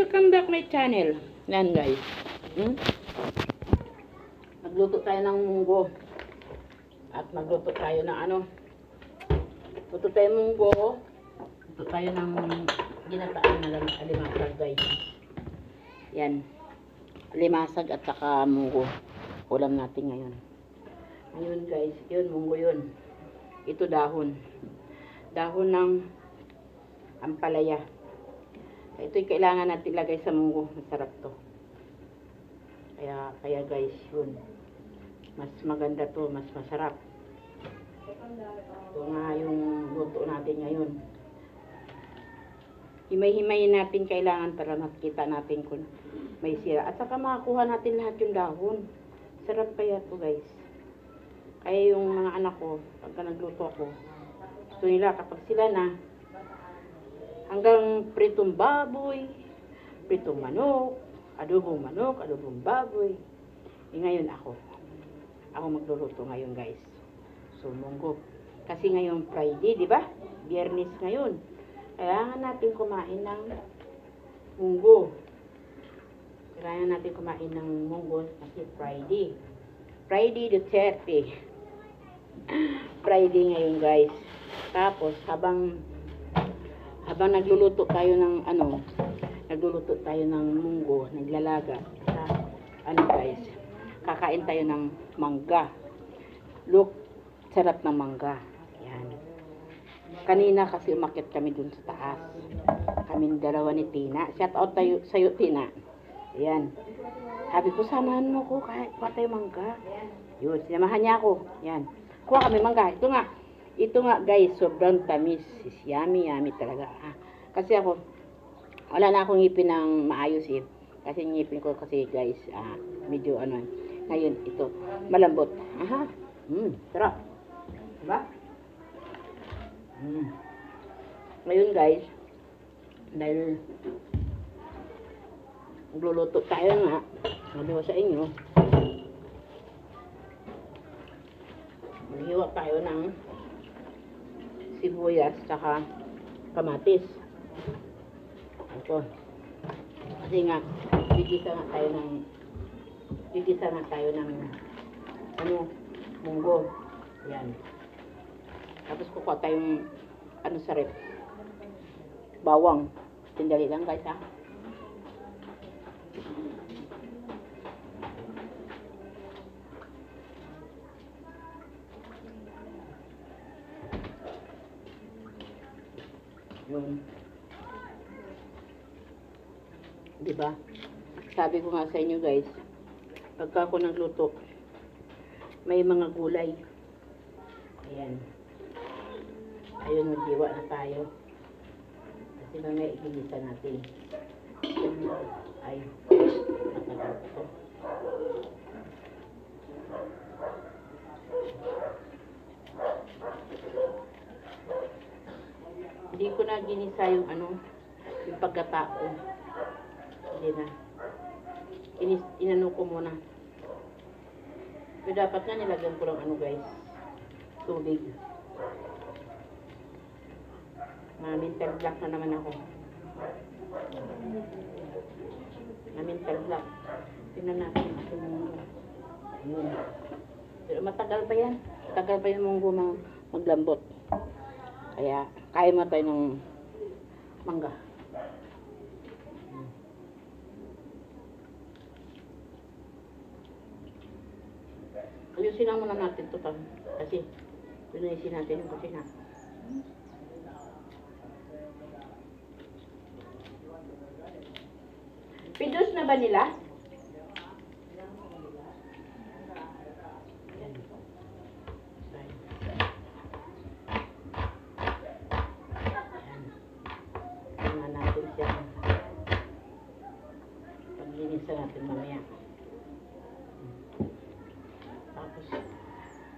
Welcome back my channel. Yan guys. Magluto tayo ng munggo. At magluto tayo ng ano. Luto tayo munggo. Luto tayo ng ginataan na alimasag guys. Yan. Alimasag at saka munggo. Ulam natin ngayon. Ngayon guys, yun munggo yun. Ito dahon. Dahon ng ampalaya. Ito'y kailangan natin lagay sa munggo. Masarap to. Kaya guys, yun. Mas maganda to. Mas masarap. Ito nga yung luto natin ngayon. Himay-himayin natin kailangan para makita natin kung may sira. At saka makakuha natin lahat yung dahon. Sarap kaya to guys. Kaya yung mga anak ko, pagka nagluto ako, gusto nila kapag sila na, hanggang pritong baboy, pritong manok, adobong baboy. Ngayon ako magluluto ngayon guys. So munggo. Kasi ngayon Friday, di ba? Biyernes ngayon. Kailangan natin kumain ng munggo. Kasi Friday. Friday the 30. Friday ngayon guys. Tapos habang nagluluto tayo ng munggo, naglalaga. Guys, kakain tayo ng mangga. Look, sarap ng mangga. Yan. Kanina kasi umakyat kami dun sa taas. Kaming dalawa ni Tina. Shout out tayo sa'yo, Tina. Yan. Sabi ko, samahan mo ko, kuha tayo mangga. Yun, sinamahan niya ako. Yan. Kuha kami mangga. Ito nga guys, sobrang tamis. Yummy talaga. Kasi ako, wala na akong ngipin ng maayos eh. Kasi ngipin ko kasi guys, medyo ngayon ito, malambot. Sarap. Diba? Ngayon guys, dahil magluluto tayo nga, sabi ko sa inyo, maghiwa tayo ng sibuyas saka kamatis. Ito. Kasi nga gigisa nga tayo ng munggo. Yan. Tapos kukuha tayong sa rep. Bawang. Tindali lang guys ha. Yun. Diba? Sabi ko nga sa inyo guys, pagka ako nagluto, may mga gulay. Ayan. Ayun, magdiwa na tayo. Kasi mamaya igigisa natin. Ay, matagal ito. Hindi ko na ginisa yung yung pagkatao. Hindi na. Inano ko muna. Pero dapat nga nilagyan ko lang guys. Tubig. Mental block na naman ako. Mental block. Tingnan natin itong munggo. Pero matagal pa yan. Matagal pa yung munggo maglambot. Kaya, kaya mo tayo ng mangga. Ayusin lang muna natin ito kasi pinaisin natin yung kusina. Pidos na ba nila? Tingnan natin siya. Paglinisan natin mamaya. Tapos,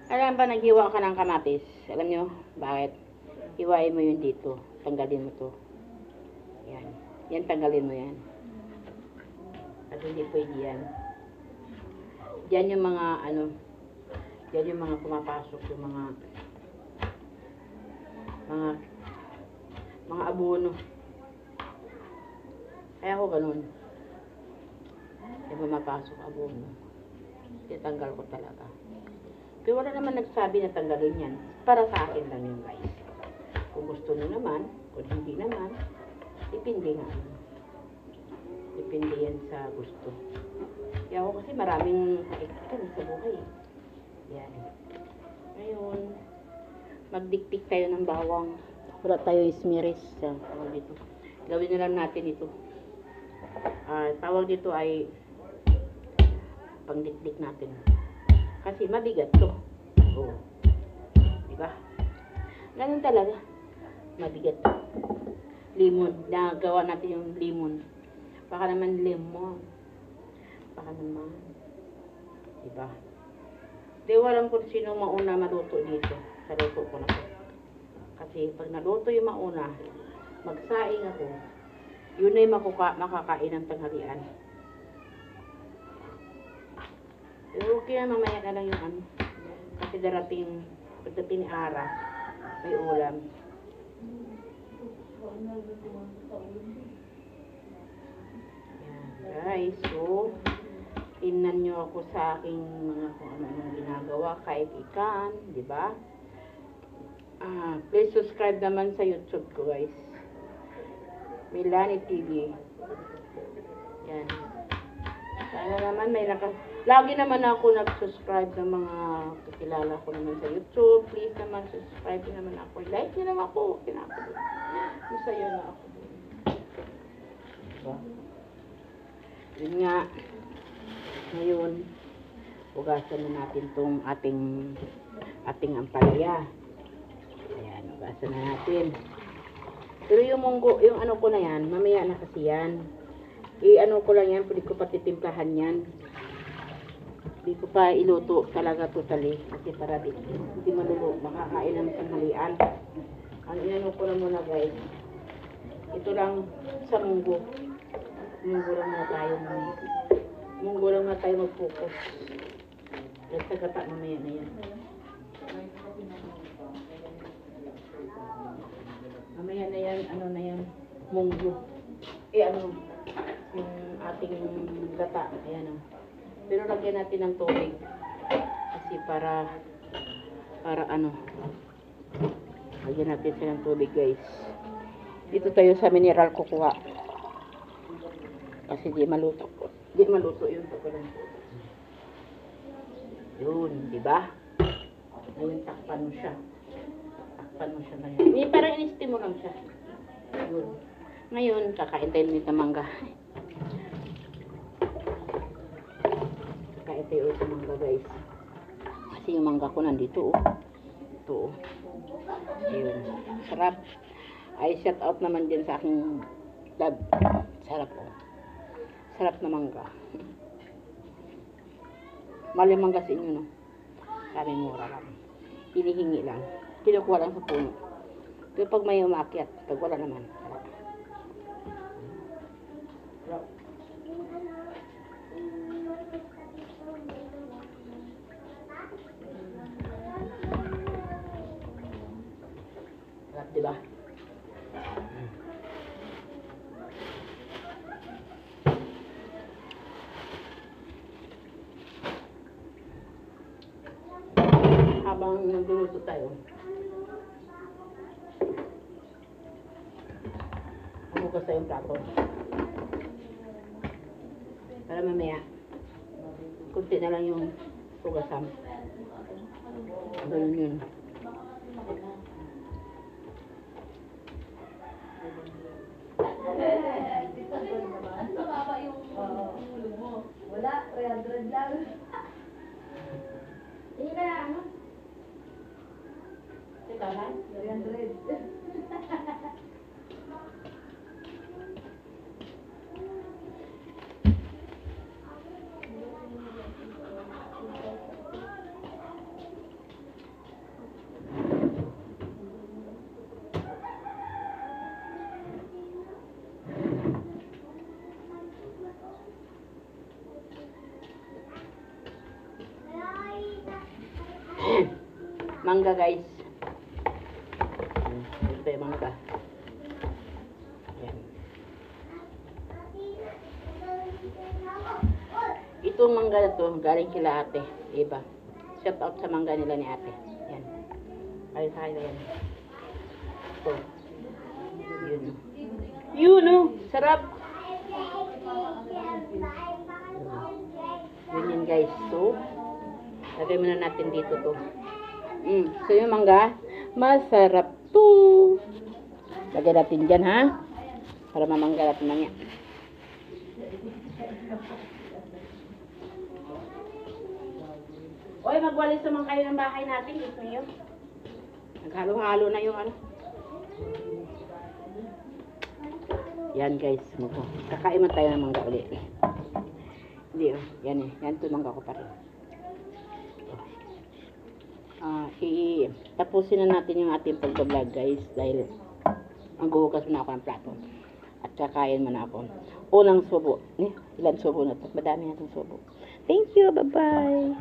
alam ba naghiwa ka ng kamatis? Alam nyo, bakit? Hiwain mo yun dito. Tanggalin mo to. Yan. Yan, tanggalin mo yan. At hindi pwede yan. Diyan yung mga diyan yung mga pumapasok, yung mga abono. Kaya ako ganun. Kaya pumapasok abono. Titanggal ko talaga. Pero wala naman nagsabi na tanggalin yan. Para sa akin lang yun, guys. Kung gusto nyo naman, kung hindi naman, depende nga. Depende yan sa gusto. Kaya ako kasi maraming kaikutan sa buhay. Yan. Ngayon, magdiktik tayo ng bawang. Wala tayo ismiris. Yan, tawag dito. Gawin na lang natin ito. Tawag dito ay pangdikdik natin. Kasi mabigat to. Oo. Diba? Ganun talaga. Mabigat to. Limon. Nagawa natin yung limon. Baka naman lemon. Baka naman. Diba? Di walang kung sino mauna maluto dito. Sa luto ko na to. Kasi pag naluto yung mauna, magsaing ako, yun ay makakain ng tanghalian. Pero okay na, mamaya na lang yung ano. Kasi pagdating ni Ara, may ulam. Yan, guys. So, tingnan nyo ako sa aking mga kung ano-anong ginagawa. Kahit ikan, di ba? Please subscribe naman sa YouTube ko, guys. Milani TV. Yan. Sana naman may lagi naman ako nag-subscribe ng mga kakilala ko naman sa YouTube. Please naman, subscribe naman ako. Like nyo naman ako. Kinakalit. Masaya na ako. Diba? Yun nga. Ngayon, ugasan na natin tong ating ampalaya. Ayan, ugasan na natin. Pero yung munggo, yung ano ko na yan, mamaya na kasi yan. I-ano ko lang yan, pwede ko patitimplahan yan. Hindi ko pa iluto talaga totally. Kasi para hindi malulo, makakain ng tanghalian. Ang inano ko lang muna, guys. Ito lang sa munggo. Munggo lang na tayo. Munggo lang na tayo mag-focus. At sa gata mamaya na yan. Mamaya na yan, ano na yan, munggo. Ano, yung ating gata. Ayan o. Pero lagyan natin ng tubig. Kasi para ano, lagyan natin siya ng tubig, guys. Dito tayo sa mineral kukuha. Kasi di maluto. Di maluto yun. Yun, di ba? Ngayon, takpan mo siya. Takpan mo siya na yan. Parang in-steam mo lang siya. Yun. Ngayon, kakain tayo nito mangga. Kakain tayo ito mangga, guys. Kasi yung mangga ko nandito, oh. Ito, oh. Ayun. Sarap. Ay, shout out naman din sa aking lab. Sarap, oh. Sarap na mangga. Mali mangga sa inyo, no? Sabi mura lang. Hinihingi lang. Kinukuha lang sa puno. Pero pag may umakyat, pag wala naman. Sarap, diba? Habang nagluluto tayo, hugas tayong plato. Para mamaya, kunti na lang yung hugasan. Ganun yun. Wala, 300 lang. Hindi ka na ano? Teka lang? 300. Mangga, guys. Ito yung mangga. Ayan. Itong mangga na to, galing kila ate. Iba. Shout out sa mangga nila ni ate. Yan. Ayun tayo yan. Ito. Yun. Yun oh. Sarap. Yun guys. So, lagay muna natin dito to. So yung mangga, masarap to. Lagay natin dyan ha. Para mamangga natin na niya. Oy, magwalis naman kayo ng bahay natin. Gusto niyo? Naghalo-halo na yung ano. Yan guys. Kakain man tayo ng mangga ulit. Hindi oh. Yan eh. Yan ito mangga ko pa rin. Tapusin na natin yung ating pag-vlog guys. Dahil maghuhugas na ako ng plato. At kakain muna ako. Unang subo. Ilan subo na ito? Madami natong subo. Thank you. Bye-bye.